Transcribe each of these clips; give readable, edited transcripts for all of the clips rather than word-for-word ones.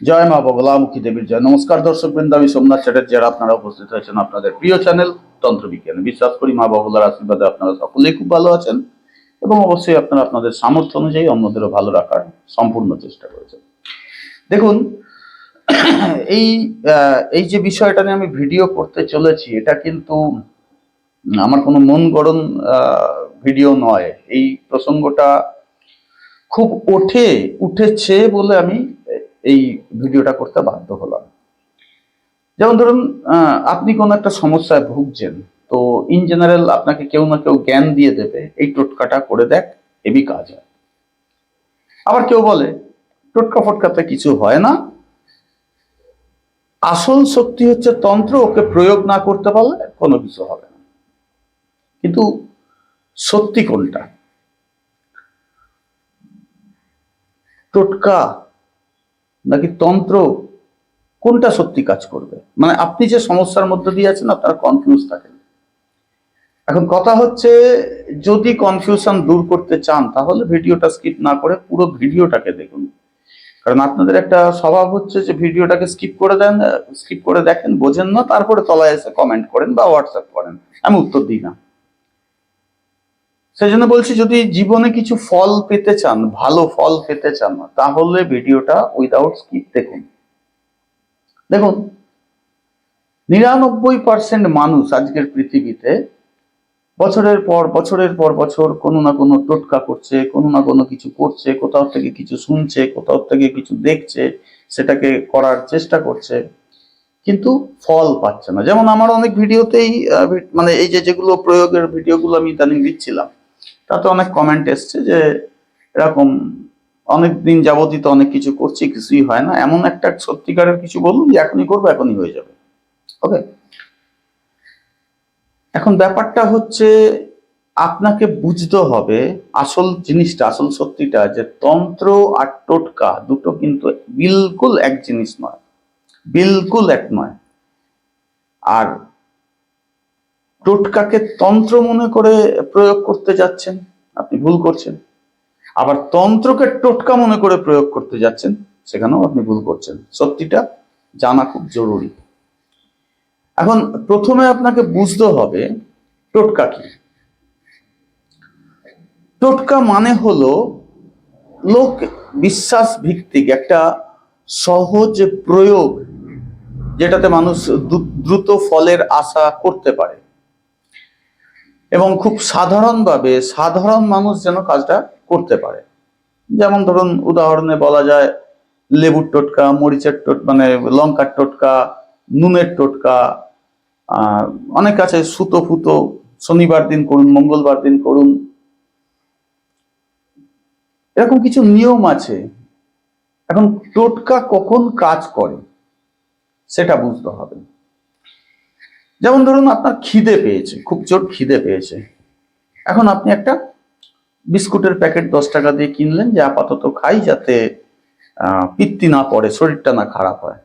জয় মা বগলামুখী দেবীর জয়। নমস্কার দর্শক বৃন্দ, আমি সোমনাথ চ্যাটার্জি, যারা আপনারা উপস্থিত হয়েছেন আপনাদের প্রিয় চ্যানেল তন্ত্রবিজ্ঞানে। বিশ্বাস করি মা বগলার আশীর্বাদে আপনারা সকলেই খুব ভালো আছেন এবং অবশ্যই আপনারা আপনাদের সামর্থ্য অনুযায়ী অন্যদেরও ভালো রাখার সম্পূর্ণ চেষ্টা করেছেন। দেখুন, এই এই যে বিষয়টা নিয়ে আমি ভিডিও করতে চলেছি, এটা কিন্তু আমার কোনো মন গড়ন ভিডিও নয়। এই প্রসঙ্গটা খুব উঠেছে বলে আমি এই ভিডিওটা করতে বাধ্য হলাম। যেমন ধরুন, আপনি কোনো একটা সমস্যায় ভুগছেন, তো ইন জেনারেল আপনাকে কেউ না কেউ জ্ঞান দিয়ে দেবে, এই টোটকাটা করে দেখ, এবি কাজ হয়। আবার কেউ বলে টোটকা ফটকাতে কিছু হয় না, আসল শক্তি হচ্ছে তন্ত্র, ওকে প্রয়োগ না করতে পারলে কোনো কিছু হবে না। কিন্তু সত্যি কোনটা? টোটকা নাকি তন্ত্র, কোনটা সত্যি কাজ করবে? মানে আপনি যে সমস্যার মধ্যে দিয়ে আছেন, আপনারা কনফিউজ থাকেন। এখন কথা হচ্ছে, যদি কনফিউশন দূর করতে চান তাহলে ভিডিওটা স্কিপ না করে পুরো ভিডিওটাকে দেখুন। কারণ আপনাদের একটা স্বভাব হচ্ছে যে ভিডিওটাকে স্কিপ করে দেখেন, বোঝেন না, তারপরে তলায় এসে কমেন্ট করেন বা হোয়াটসঅ্যাপ করেন, আমি উত্তর দিই না। সেই জন্য বলছি, যদি জীবনে কিছু ফল পেতে চান, ভালো ফল পেতে চান, তাহলে ভিডিওটা উইদাউট স্কিপ দেখুন। দেখুন, 99% মানুষ আজকের পৃথিবীতে বছরের পর বছর কোনো না কোনো টোটকা করছে, কোনো না কোনো কিছু করছে, কোথাও থেকে কিছু শুনছে, কোথাও থেকে কিছু দেখছে, সেটাকে করার চেষ্টা করছে, কিন্তু ফল পাচ্ছে না। যেমন আমার অনেক ভিডিওতেই মানে এই যে যেগুলো প্রয়োগের ভিডিওগুলো আমি ইদানিং দিচ্ছিলাম, তাতে অনেক কমেন্ট এসছে যে এরকম অনেক দিন যাবতই তো অনেক কিছু করছি, কিছুই হয় না, এমন একটা সত্যিকারের কিছু বলুন যে এখনই করবো, এখনই হয়ে যাবে। ওকে, এখন ব্যাপারটা হচ্ছে, আপনাকে বুঝতে হবে আসল জিনিসটা, আসল সত্যিটা, যে তন্ত্র আর টোটকা দুটো কিন্তু বিলকুল এক জিনিস নয়, বিলকুল এক নয়। আর টোটকাকে তন্ত্র মনে করে প্রয়োগ করতে যাচ্ছেন, আপনি ভুল করছেন। আবার তন্ত্রকে টোটকা মনে করে প্রয়োগ করতে যাচ্ছেন, সেখানেও আপনি ভুল করছেন। সত্যিটা জানা খুব জরুরি। এখন প্রথমে আপনাকে বুঝতে হবে টোটকা কি। টোটকা মানে হলো লোক বিশ্বাস ভিত্তিক একটা সহজ প্রয়োগ, যেটাতে মানুষ দ্রুত ফলের আশা করতে পারে এবং খুব সাধারণভাবে সাধারণ মানুষ যেন কাজটা করতে পারে। যেমন ধরুন, উদাহরণে বলা যায় লেবুর টোটকা, মরিচের মানে লঙ্কার টোটকা, নুনের টোটকা, অনেক আছে, সুতো ফুতো, শনিবার দিন করুন, মঙ্গলবার দিন করুন, এরকম কিছু নিয়ম আছে। এখন টোটকা কখন কাজ করে সেটা বুঝতে হবে। যেমন ধরুন, আপনার খিদে পেয়েছে, খুব জোর খিদে পেয়েছে, এখন আপনি একটা বিস্কুটের প্যাকেট 10 টাকা দিয়ে কিনলেন, যে আপাতত খাই, যাতে পিত্তি না পড়ে, শরীরটা না খারাপ হয়।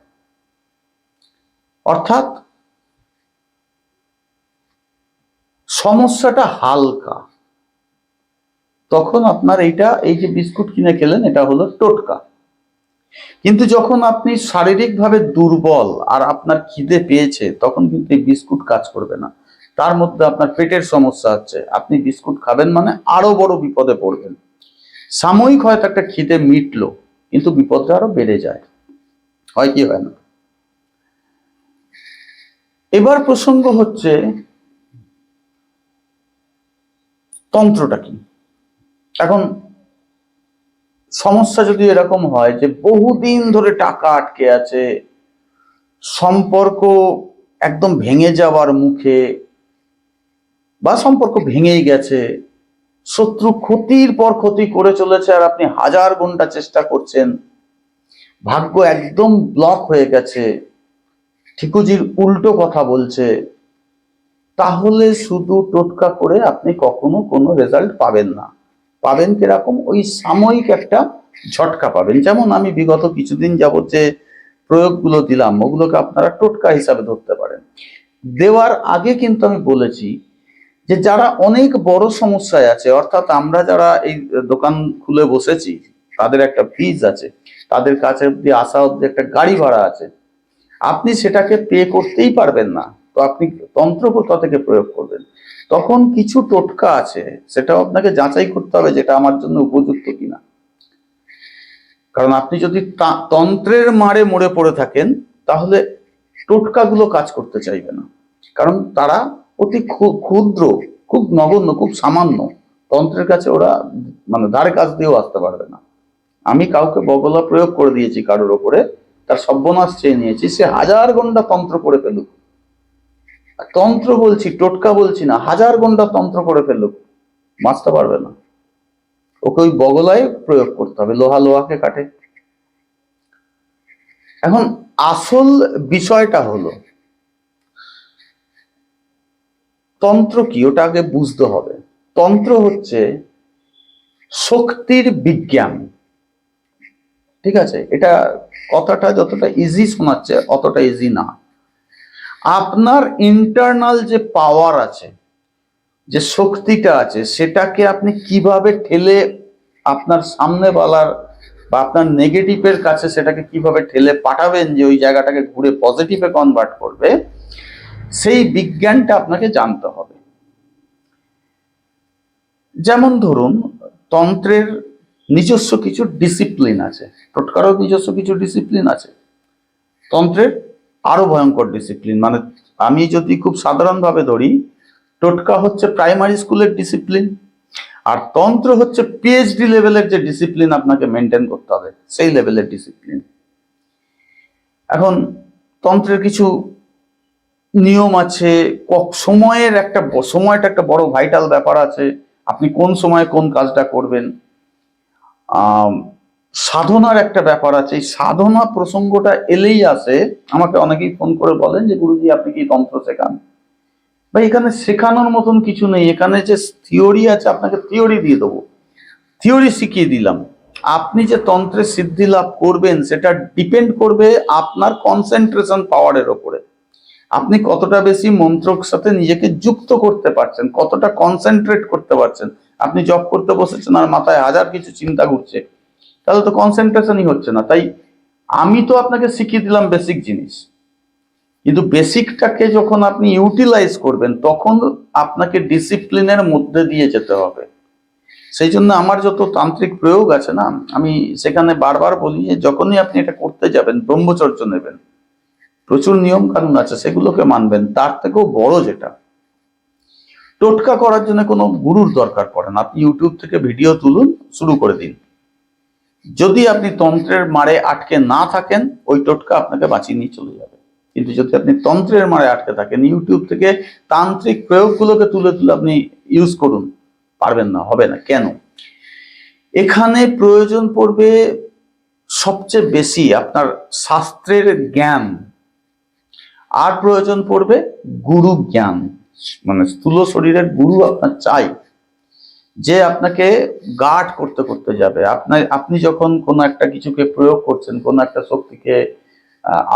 অর্থাৎ সমস্যাটা হালকা, তখন আপনার এই যে বিস্কুট কিনে খেলেন, এটা হলো টোটকা। কিন্তু যখন আপনি শারীরিকভাবে দুর্বল আর আপনার খিদে পেয়েছে, তখন কিন্তু এই বিস্কুট কাজ করবে না। তার মধ্যে আপনার পেটের সমস্যা হচ্ছে, আপনি বিস্কুট খাবেন মানে আরো বড় বিপদে পড়বেন। সাময়িক হয়তো একটা খিদে মিটলো, কিন্তু বিপদটা আরো বেড়ে যায়। হয় কি হয় না? এবার প্রসঙ্গ হচ্ছে তন্ত্রটা কি। এখন সমস্যা যদি এরকম হয় যে বহুদিন ধরে টাকা আটকে আছে, সম্পর্ক একদম ভেঙে যাওয়ার মুখে, বা সম্পর্ক ভেঙেই গেছে, শত্রু ক্ষতির পর ক্ষতি করে চলেছে, আর আপনি হাজার ঘন্টা চেষ্টা করছেন, ভাগ্য একদম ব্লক হয়ে গেছে, ঠিকুজির উল্টো কথা বলছে, তাহলে শুধু টোটকা করে আপনি কখনো কোনো রেজাল্ট পাবেন না। পাবেন কিরকম? ওই সাময়িক একটা ঝটকা পাবেন। যেমন আমি বিগত কিছুদিন যাবত যে প্রয়োগগুলো দিলাম, ওগুলোকে আপনারা টোটকা হিসাবে ধরতে পারেন। দেওয়ার আগে কিন্তু আমি বলেছি যে যারা অনেক বড় সমস্যায় আছে, অর্থাৎ আমরা যারা এই দোকান খুলে বসেছি, তাদের একটা ফিজ আছে, তাদের কাছে অব্দি আসা অব্দি একটা গাড়ি ভাড়া আছে, আপনি সেটাকে পে করতেই পারবেন না, তো আপনি তন্ত্র কোথা থেকে প্রয়োগ করবেন? তখন কিছু টোটকা আছে, সেটাও আপনাকে যাচাই করতে হবে যেটা আমার জন্য উপযুক্ত কিনা। কারণ আপনি যদি তন্ত্রের মারে মরে পড়ে থাকেন, তাহলে টোটকাগুলো কাজ করতে চাইবে না, কারণ তারা অতি ক্ষুদ্র, খুব নগণ্য, খুব সামান্য। তন্ত্রের কাছে ওরা মানে ধারে কাছ দিয়েও আসতে পারবে না। আমি কাউকে বগলা প্রয়োগ করে দিয়েছি কারোর ওপরে, তার সর্বনাশ চেয়ে নিয়েছি, সে 1000 গন্ডা তন্ত্র করে ফেলুক, তন্ত্র বলছি, টোটকা বলছি না, 1000 গন্ডা তন্ত্র করে ফেলুক, বাঁচতে পারবে না। ওকে ওই বগলায় প্রয়োগ করতে হবে, লোহা লোহাকে কাটে। এখন আসল বিষয়টা হলো তন্ত্র কি, ওটা আগে বুঝতে হবে। তন্ত্র হচ্ছে শক্তির বিজ্ঞান, ঠিক আছে? এটা কথাটা যতটা ইজি শোনাচ্ছে অতটা ইজি না। আপনার ইন্টারনাল যে পাওয়ার আছে, যে শক্তিটা আছে, সেটাকে আপনি কিভাবে ঠেলে আপনার সামনে বলার বা আপনার নেগেটিভের কাছে সেটাকে কিভাবে ঠেলে পাঠাবেন যে ওই জায়গাটাকে ঘুরে পজিটিভে কনভার্ট করবে, সেই বিজ্ঞানটা আপনাকে জানতে হবে। যেমন ধরুন, তন্ত্রের নিজস্ব কিছু ডিসিপ্লিন আছে, টোটকারও নিজস্ব কিছু ডিসিপ্লিন আছে, তন্ত্রের আরো ভয়ঙ্কর ডিসিপ্লিন। মানে আমি যদি খুব সাধারণভাবে ধরি, টোটকা হচ্ছে প্রাইমারি স্কুলের ডিসিপ্লিন, আর তন্ত্র হচ্ছে পিএইচডি লেভেলের যে ডিসিপ্লিন আপনাকে মেনটেন করতে হবে, সেই লেভেলের ডিসিপ্লিন। এখন তন্ত্রের কিছু নিয়ম আছে, সময়টা একটা বড় ভাইটাল ব্যাপার আছে, আপনি কোন সময় কোন কাজটা করবেন। সাধনার একটা ব্যাপার আছে, এই সাধনা প্রসঙ্গটা এলেই আসে, আমাকে অনেকেই ফোন করে বলেন যে গুরুজি আপনি কি তন্ত্র শেখান? ভাই, এখানে শেখানোর মতন কিছু নেই, এখানে যে থিওরি আছে আপনাকে থিওরি দিয়ে দেবো, থিওরি শিখিয়ে দিলাম। আপনি যে তন্ত্রের সিদ্ধি লাভ করবেন সেটা ডিপেন্ড করবে আপনার কনসেন্ট্রেশন পাওয়ারের ওপরে। আপনি কতটা বেশি মন্ত্রর সাথে নিজেকে যুক্ত করতে পারছেন, কতটা কনসেন্ট্রেট করতে পারছেন। আপনি জব করতে বসেছেন আর মাথায় হাজার কিছু চিন্তা ঘুরছে, তাহলে তো কনসেন্ট্রেশনই হচ্ছে না। তাই আমি তো আপনাকে শিখিয়ে দিলাম বেসিক জিনিস, কিন্তু বেসিকটাকে যখন আপনি ইউটিলাইজ করবেন তখন আপনাকে ডিসিপ্লিনের মধ্যে দিয়ে যেতে হবে। সেই জন্য আমার যত তান্ত্রিক প্রয়োগ আছে না, আমি সেখানে বারবার বলি যে যখনই আপনি এটা করতে যাবেন, ব্রহ্মচর্য নেবেন, প্রচুর নিয়ম কানুন আছে, সেগুলোকে মানবেন। তার থেকেও বড় যেটা, টোটকা করার জন্য কোনো গুরুর দরকার পড়ে না, আপনি ইউটিউব থেকে ভিডিও তুলুন, শুরু করে দিন। যদি আপনি তন্ত্রের মারে আটকে না থাকেন, ওই টোটকা আপনাকে বাঁচিয়ে নিয়ে চলে যাবে। কিন্তু যদি আপনি তন্ত্রের মারে আটকে থাকেন, ইউটিউব থেকে তান্ত্রিক প্রয়োগগুলোকে তুলে তুলে আপনি ইউজ করুন, পারবেন না, হবে না। কেন? এখানে প্রয়োজন পড়বে সবচেয়ে বেশি আপনার শাস্ত্রের জ্ঞান, আর প্রয়োজন পড়বে গুরু জ্ঞান। মানে স্থূল শরীরের গুরু আপনার চাই, যে আপনাকে গার্ড করতে করতে যাবে। আপনি যখন কোনো একটা কিছুকে প্রয়োগ করছেন, কোনো একটা শক্তিকে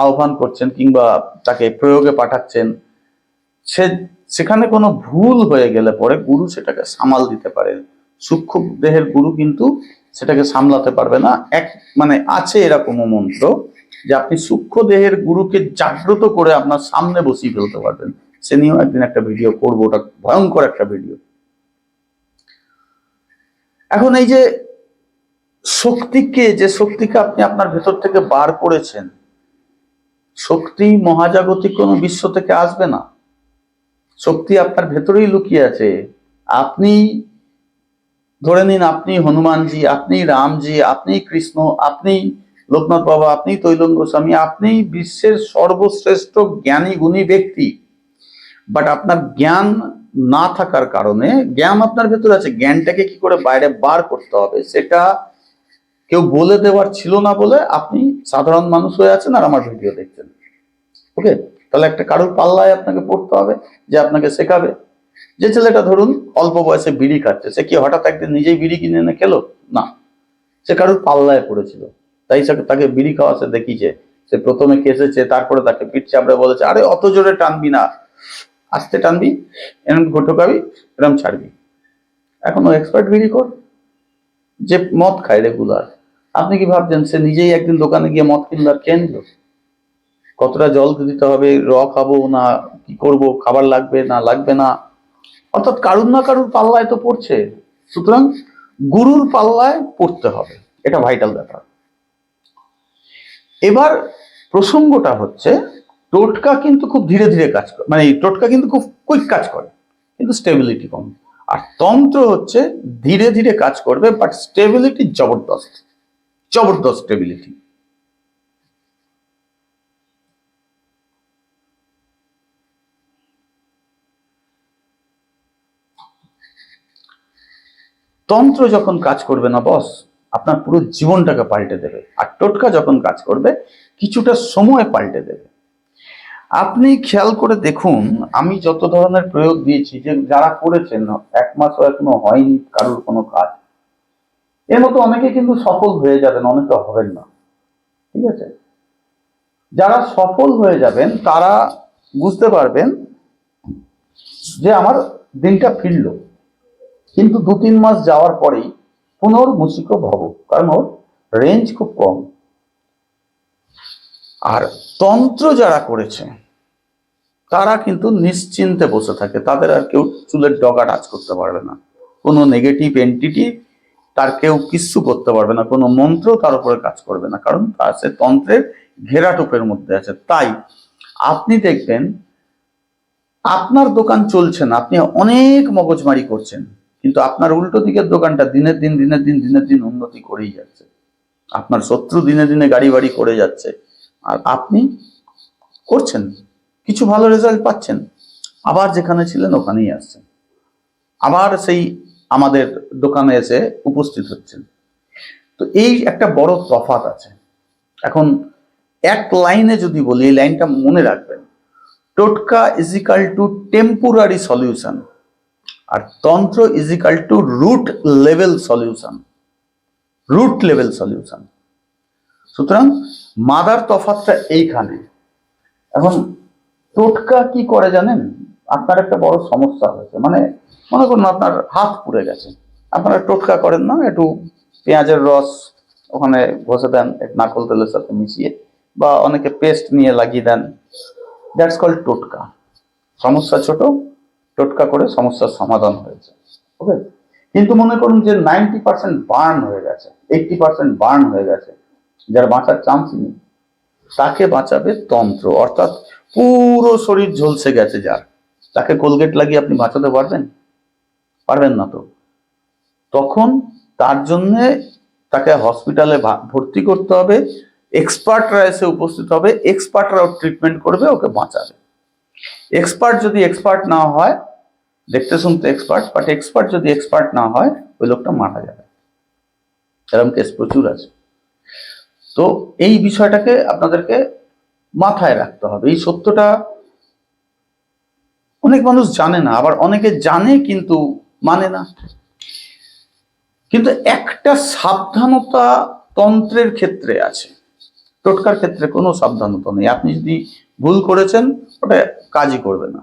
আহ্বান করছেন কিংবা তাকে প্রয়োগে পাঠাচ্ছেন, সেখানে কোনো ভুল হয়ে গেলে পরে গুরু সেটাকে সামাল দিতে পারে। সূক্ষ্ম দেহের গুরু কিন্তু সেটাকে সামলাতে পারবে না। মানে আছে এরকমও মন্ত্র যে আপনি সূক্ষ্ম দেহের গুরুকে জাগ্রত করে আপনার সামনে বসিয়ে ফেলতে পারবেন। সে নিয়েও একদিন একটা ভিডিও করবো, ওটা ভয়ঙ্কর একটা ভিডিও। এখন এই যে যে শক্তিকে আপনি আপনার ভেতর থেকে বার করেছেন, শক্তি মহাজাগতিক কোনো বিশ্ব থেকে আসবে না, শক্তি আপনার ভেতরেই লুকিয়ে আছে। আপনি ধরে নিন, আপনি হনুমানজি, আপনি রামজি, আপনি কৃষ্ণ, আপনি লোকনাথ বাবা, আপনি তৈলঙ্গ গোস্বামী, আপনি বিশ্বের সর্বশ্রেষ্ঠ জ্ঞানী গুণী ব্যক্তি। বাট আপনার জ্ঞান না থাকার কারণে, জ্ঞান আপনার ভেতরে আছে, জ্ঞানটাকে কি করে বাইরে বার করতে হবে সেটা কেউ বলে দেওয়ার ছিল না বলে আপনি সাধারণ মানুষ হয়ে আছেন আর আমার ভিডিও দেখছেন। ওকে, তাহলে একটা কারোর পাল্লায় আপনাকে পড়তে হবে যে আপনাকে শেখাবে। যে ছেলেটা ধরুন অল্প বয়সে বিড়ি খাচ্ছে, সে কি হঠাৎ একদিন নিজেই বিড়ি কিনে এনে খেলো? না, সে কারোর পাল্লায় পড়েছিল, তাই তাকে বিড়ি খাওয়া সে দেখিয়েছে। সে প্রথমে কেসেছে, তারপরে তাকে পিঠ চাপড়ে বলেছে, আরে অত জোরে টানবি না, আস্তে টানবি, এরম ঘোটকাবি, এরম ছাড়বি। এখন ও এক্সপার্ট বিড়ি কর, যে মদ খায় রেগুলার, আপনি কি ভাবছেন সে নিজেই একদিন দোকানে গিয়ে মদ কিনলো আর খেয়ে নিল? কতটা জল দিতে হবে, খাবো না কি করব, খাবার লাগবে না লাগবে না, অর্থাৎ কারুর না কারুর পাল্লায় তো পড়ছে। সুতরাং গুরুর পাল্লায় পড়তে হবে, এটা ভাইটাল ব্যাপার। এবার প্রসঙ্গটা হচ্ছে, টোটকা কিন্তু খুব ধীরে ধীরে কাজ করে, মানে টোটকা কিন্তু খুব কুইক কাজ করে, কিন্তু স্টেবিলিটি কম। আর তন্ত্র হচ্ছে ধীরে ধীরে কাজ করবে, বাট স্টেবিলিটি জবরদস্ত, জবরদস্ত স্টেবিলিটি। তন্ত্র যখন কাজ করবে না বস, আপনার পুরো জীবনটাকে পাল্টে দেবে। আর টোটকা যখন কাজ করবে কিছুটা সময় পাল্টে দেবে। আপনি খেয়াল করে দেখুন, আমি যত ধরনের প্রয়োগ দিয়েছি, যে যারা করেছেন 1 মাসও এখনো হয়নি কারোর কোনো কাজ, এর মতো অনেকে কিন্তু সফল হয়ে যাবেন, অনেকে হবেন না, ঠিক আছে? যারা সফল হয়ে যাবেন তারা বুঝতে পারবেন যে আমার দিনটা ফিরল, কিন্তু 2-3 মাস যাওয়ার পরেই পুনর্মূষিক ভব, কারণ ওর রেঞ্জ খুব কম। আর তন্ত্র যারা করেছে তারা কিন্তু নিশ্চিন্তে বসে থাকে, তাদের আর কেউ চুলের ডগা টাচ করতে পারবে না, কোনো নেগেটিভ এন্টিটি তার কেউ কিচ্ছু করতে পারবে না, কোনো মন্ত্র তার উপরে কাজ করবে না, কারণ তার সে তন্ত্রের ঘেরাটোপের মধ্যে আছে। তাই আপনি দেখবেন আপনার দোকান চলছে না, আপনি অনেক মগজমারি করছেন, কিন্তু আপনার উল্টো দিকের দোকানটা দিনের দিন উন্নতি করেই যাচ্ছে, আপনার শত্রু দিনে দিনে গাড়ি বাড়ি করে যাচ্ছে, আর আপনি করছেন, কিছু ভালো রেজাল্ট পাচ্ছেন, আবার যেখানে ছিলেন ওখানেই আসছেন, আবার সেই আমাদের দোকানে এসে উপস্থিত হচ্ছেন। তো এই একটা বড় তফাৎ আছে। এখন এক লাইনে যদি বলি, এই লাইনটা মনে রাখবেন, টোটকা is equal to temporary solution, আর তন্ত্র is equal to root level solution, root level solution. সুতরাং মাদার তফাৎটা এইখানে। এখন টোটকা কি করে জানেন? আপনার একটা বড় সমস্যা হয়েছে, মানে মনে করুন আপনার হাত পুড়ে গেছে, আপনারা টোটকা করেন না, একটু পেঁয়াজের রস ওখানে ঘষে দেন এক নারকেল তেলের সাথে মিশিয়ে, বা অনেকে পেস্ট নিয়ে লাগিয়ে দেন, দ্যাটস কল্ড টোটকা। সমস্যা ছোট, টোটকা করে সমস্যার সমাধান হয়েছে, ওকে। কিন্তু মনে করুন যে 90% বার্ন হয়ে গেছে, 80% বার্ন হয়ে গেছে, যার বাঁচার চান্সই নেই, তাকে বাঁচাবে তন্ত্র। অর্থাৎ পুরো শরীর ঝলসে গেছে যার, তাকে কোলগেট লাগিয়ে আপনি বাঁচাতে পারবেন? পারবেন না তো। তখন তার জন্য তাকে হসপিটালে ভর্তি করতে হবে, এক্সপার্টরা এসে উপস্থিত হবে, এক্সপার্টরাও ট্রিটমেন্ট করবে, ওকে বাঁচাবে। এক্সপার্ট যদি এক্সপার্ট না হয়, দেখতে শুনতে এক্সপার্ট, বাট এক্সপার্ট যদি এক্সপার্ট না হয়, ওই লোকটা মারা যাবে। এরকম কেস প্রচুর আছে। তো এই বিষয়টাকে আপনাদেরকে মাথায় রাখতে হবে। এই সত্যটা অনেক মানুষ জানে না, আবার অনেকে জানে কিন্তু মানে না। কিন্তু একটা সাবধানতা তন্ত্রের ক্ষেত্রে আছে, টোটকার ক্ষেত্রে কোনো সাবধানতা নেই। আপনি যদি ভুল করেছেন, ওটা কাজই করবে না,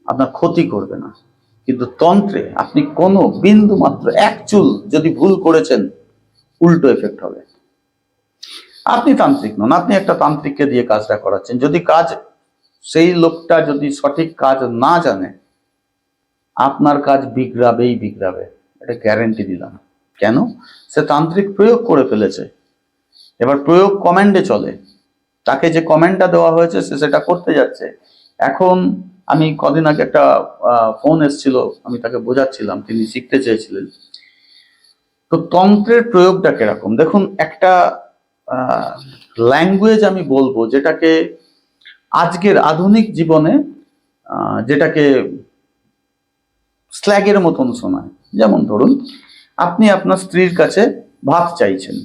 আপনার ক্ষতি করবে না। কিন্তু তন্ত্রে আপনি কোনো বিন্দু মাত্র এক চুল যদি ভুল করেছেন, উল্টো এফেক্ট হবে। আপনি তান্ত্রিক নন, আপনি একটা তান্ত্রিককে দিয়ে কাজটা করাচ্ছেন, যদি কাজ সেই লোকটা যদি সঠিক কাজ না জানে, আপনার কাজ বিগড়াবেই বিগড়াবে, এটা গ্যারেন্টি দিলাম। কেন? সে তান্ত্রিক প্রয়োগ করে ফেলেছে, এবার প্রয়োগ কমান্ডে চলে, তাকে যে কমান্ডটা দেওয়া হয়েছে সে সেটা করতে যাচ্ছে। এখন আমি কদিন আগে একটা ফোন এসেছিল, আমি তাকে বোঝাচ্ছিলাম, তিনি শিখতে চেয়েছিলেন। তো তন্ত্রের প্রয়োগটা কিরকম দেখুন, একটা ল্যাঙ্গুয়েজ আমি বলবো যেটাকে আজকের আধুনিক জীবনে যেটাকে স্ল্যাগের মতন শোনায়। যেমন ধরুন, আপনি আপনার স্ত্রীর কাছে ভাত চাইছেন,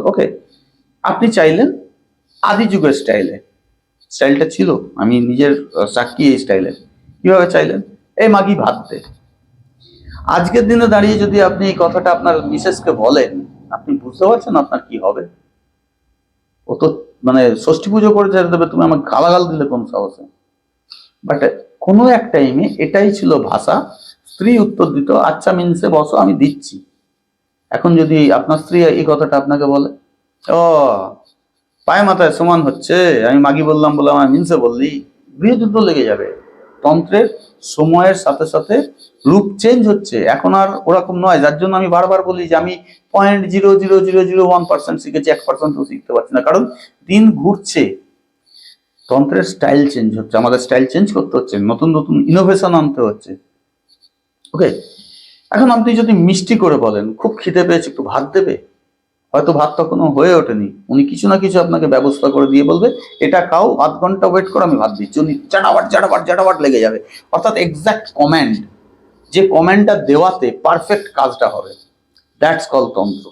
ওকে, আপনি চাইলেন আদি যুগের স্টাইলে, স্টাইলটা ছিল, আমি নিজের সাক্ষী এই স্টাইলে। কিভাবে চাইলেন? এই মাগি ভাত দে। আজকের দিনে দাঁড়িয়ে যদি আপনি এই কথাটা আপনার মিসেসকে বলেন, আপনি বুঝতে পারছেন আপনার কি হবে? ও তো মানে ষষ্ঠী পুজো করে ছেড়ে দেবে, তুমি আমাকে গালাগাল দিলে কোন সাহসে? বাট কোনো এক টাইমে এটাই ছিল ভাষা। স্ত্রী উত্তর দিত, আচ্ছা মিনসে বসো, আমি দিচ্ছি। এখন যদি আপনার স্ত্রী এই কথাটা আপনাকে বলে, ও পায়ে মাথায় সমান হচ্ছে, আমি মাগি বললাম বলে আমার মিনসে বললি, গৃহযুদ্ধ লেগে যাবে। তন্ত্রের সময়ের সাথে সাথে রূপ চেঞ্জ হচ্ছে, এখন আর ওরকম নয়। যার জন্য আমি বারবার বলি যে আমি 0.00001% শিখেছি, 1%ও শিখতে পারছি না, কারণ দিন ঘুরছে, তন্ত্রের স্টাইল চেঞ্জ হচ্ছে, আমাদের স্টাইল চেঞ্জ করতে হচ্ছে, নতুন নতুন ইনোভেশন আনতে হচ্ছে। ওকে, এখন আপনি যদি মিষ্টি করে বলেন খুব খিদে পেয়েছে একটু ভাত দেবে, হয়তো ভাত তখনও হয়ে ওঠেনি, উনি কিছু না কিছু আপনাকে ব্যবস্থা করে দিয়ে বলবে এটা খাও, আধ ঘন্টা ওয়েট করো আমি ভাত দিচ্ছি, উনি জাটাবাট জাটাবাট জাটাবাট লেগে যাবে। অর্থাৎ এক্সাক্ট কমান্ড, যে কমান্ডটা দেওয়াতে পারফেক্ট কাজটা হবে, দ্যাটস কল তন্ত্র,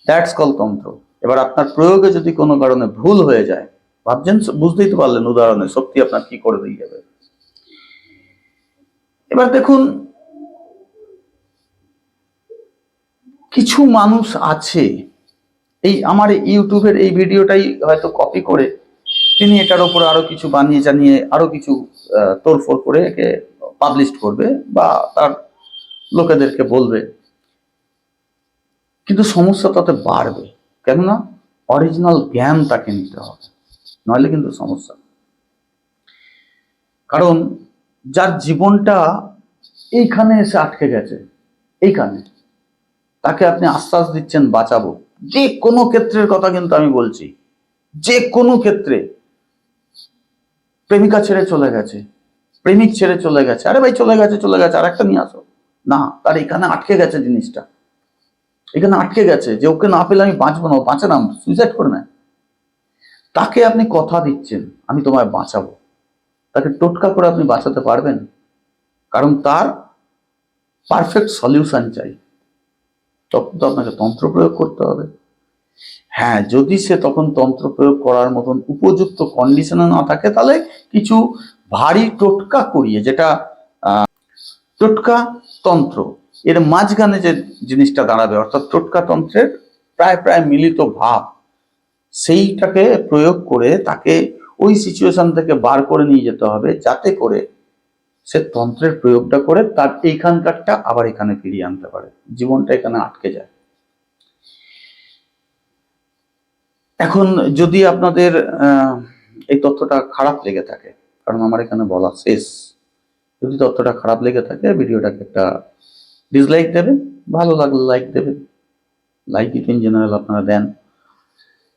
দ্যাটস কল তন্ত্র। এবার আপনার প্রয়োগে যদি কোনো কারণে ভুল হয়ে যায়, ভাবছেন, বুঝতেই তো পারলেন উদাহরণে শক্তি আপনার কি করে দিয়ে যাবে। এবার দেখুন, কিছু মানুষ আছে, এই আমার ইউটিউবের এই ভিডিওটাই হয়তো কপি করে তিনি এটার উপর আরো কিছু বানিয়ে জানিয়ে আরো কিছু তোড়ফোড় করে একে পাবলিশ করবে বা তার লোকেদেরকে বলবে, কিন্তু সমস্যা তাতে বাড়বে। কেননা অরিজিনাল জ্ঞান তাকে নিতে হবে, নইলে কিন্তু সমস্যা। কারণ যার জীবনটা এইখানে এসে আটকে গেছে, এইখানে, তাকে আপনি আশ্বাস দিচ্ছেন বাঁচাবো, যে কোনো ক্ষেত্রের কথা কিন্তু আমি বলছি, যে কোনো ক্ষেত্রে, প্রেমিকা ছেড়ে চলে গেছে, প্রেমিক ছেড়ে চলে গেছে, আরে ভাই চলে গেছে চলে গেছে, আর একটা নিয়ে আসো না, তার এখানে আটকে গেছে জিনিসটা, এখানে আটকে গেছে যে ওকে না পেলে আমি বাঁচবো না, বাঁচে না, সুইসাইড করে নেয়, তাকে আপনি কথা দিচ্ছেন আমি তোমায় বাঁচাবো, তাকে টোটকা করে আপনি বাঁচাতে পারবেন? কারণ তার পারফেক্ট সলিউশন চাই, তখন তো আপনাকে তন্ত্র প্রয়োগ করতে হবে। হ্যাঁ, যদি সে তখন তন্ত্র প্রয়োগ করার মতন উপযুক্ত কন্ডিশনে না থাকে, তাহলে কিছু ভারী টোটকা করিয়ে, যেটা টোটকা তন্ত্র এর মাঝখানে যে জিনিসটা দাঁড়াবে, অর্থাৎ টোটকা তন্ত্রের প্রায় প্রায় মিলিত ভাব, সেইটাকে প্রয়োগ করে তাকে ওই সিচুয়েশন থেকে বার করে নিয়ে যেতে হবে, যাতে করে সে তন্ত্রের প্রয়োগটা করে তার এইখানকারটা আবার এখানে ফিরিয়ে আনতে পারে, জীবনটা এখানে আটকে যায়। এখন যদি আপনাদের এই তথ্যটা খারাপ লেগে থাকে, কারণ আমার এখানে বলা শেষ, যদি তথ্যটা খারাপ লেগে থাকে ভিডিওটাকে একটা ডিসলাইক দেবেন, ভালো লাগলে লাইক দেবেন, লাইক ইন জেনারেল আপনারা দেন।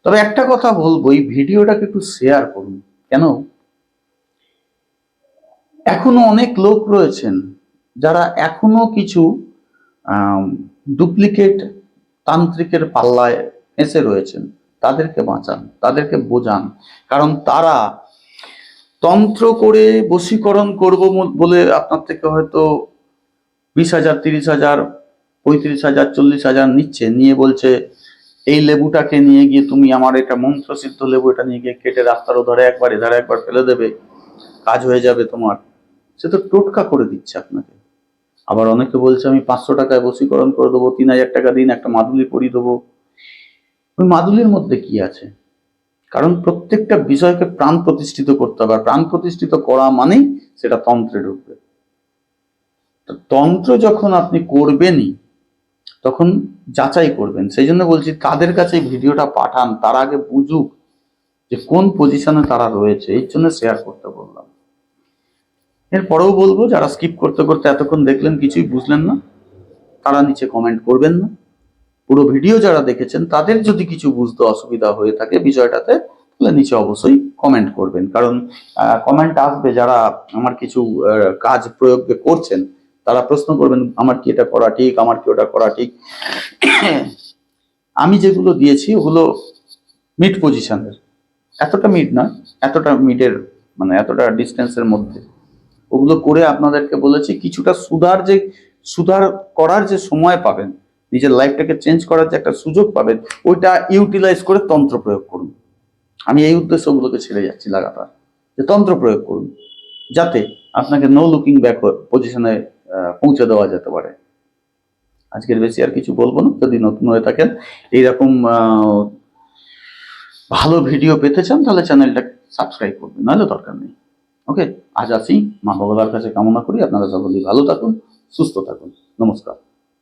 তবে একটা কথা বলবো, এই ভিডিওটাকে একটু শেয়ার করুন। কেন, এখনো অনেক লোক রয়েছেন যারা এখনো কিছু ডুপ্লিকেট তান্ত্রিকের পাল্লায় ফেঁসে রয়েছেন, তাদেরকে বাঁচান, তাদেরকে বোঝান। কারণ তারা তন্ত্র করে বশীকরণ করব বলে আপনার থেকে হয়তো 20,000, 30,000, 35,000, 40,000 নিচ্ছে, নিয়ে বলছে এই লেবুটাকে নিয়ে গিয়ে তুমি আমার এটা মন্ত্রসিদ্ধ লেবু, এটা নিয়ে গিয়ে কেটে রাস্তার ধারে একবার এধারে একবার ফেলে দেবে, কাজ হয়ে যাবে তোমার। সে তো টোটকা করে দিচ্ছে আপনাকে। আবার অনেকে বলছে আমি 500 টাকায় বশীকরণ করে দেবো, 3,000 টাকা দিন, একটা মাদুলি পরিয়ে দেবো। ওই মাদুলির মধ্যে কি আছে? কারণ প্রত্যেকটা বিষয়কে প্রাণ প্রতিষ্ঠিত করতে হবে, আর প্রাণ প্রতিষ্ঠিত করা মানেই সেটা তন্ত্রে ঢুকবে। তন্ত্র যখন আপনি করবেনই, তখন যাচাই করবেন। সেই জন্য বলছি তাদের কাছে ভিডিওটা পাঠান, তারা আগে বুঝুক যে কোন পজিশনে তারা রয়েছে, এই জন্য শেয়ার করতে বললাম। এরপরেও বলবো, যারা স্কিপ করতে করতে এতক্ষণ দেখলেন কিছুই বুঝলেন না, তারা নিচে কমেন্ট করবেন না। পুরো ভিডিও যারা দেখেছেন তাদের যদি কিছু বুঝতে অসুবিধা হয়ে থাকে বিষয়টাতে, তাহলে নিচে অবশ্যই কমেন্ট করবেন। কারণ কমেন্ট আসবে যারা আমার কিছু কাজ প্রয়োগ করছেন, তারা প্রশ্ন করবেন আমার কি এটা করা ঠিক, আমার কি ওটা করা ঠিক। আমি যেগুলো দিয়েছি ওগুলো মিড পজিশনের, এতটা মিড না, এতটা মিডের মানে এতটা ডিস্টেন্সের মধ্যে ওগুলো করে আপনাদেরকে বলেছি কিছুটা সুধার করার যে সময় পাবেন, নিজের লাইফটাকে চেঞ্জ করার যে একটা সুযোগ পাবেন, ওইটা ইউটিলাইজ করে তন্ত্র প্রয়োগ করুন। আমি এই উদ্দেশ্যে ওগুলোকে ছেড়ে যাচ্ছি লাগাতার, যে তন্ত্র প্রয়োগ করুন, যাতে আপনাকে নো লুকিং ব্যাক পজিশনে পৌঁছে দেওয়া যেতে পারে। আজকের বেশি আর কিছু বলবো না। যদি নতুন হয়ে থাকেন, এইরকম ভালো ভিডিও পেতে চান, তাহলে চ্যানেলটা সাবস্ক্রাইব করবেন, নাহলে দরকার নেই। ওকে, আজ আসি, মা বাবার কাছে কামনা করি আপনারা সকলেই ভালো থাকুন, সুস্থ থাকুন। নমস্কার।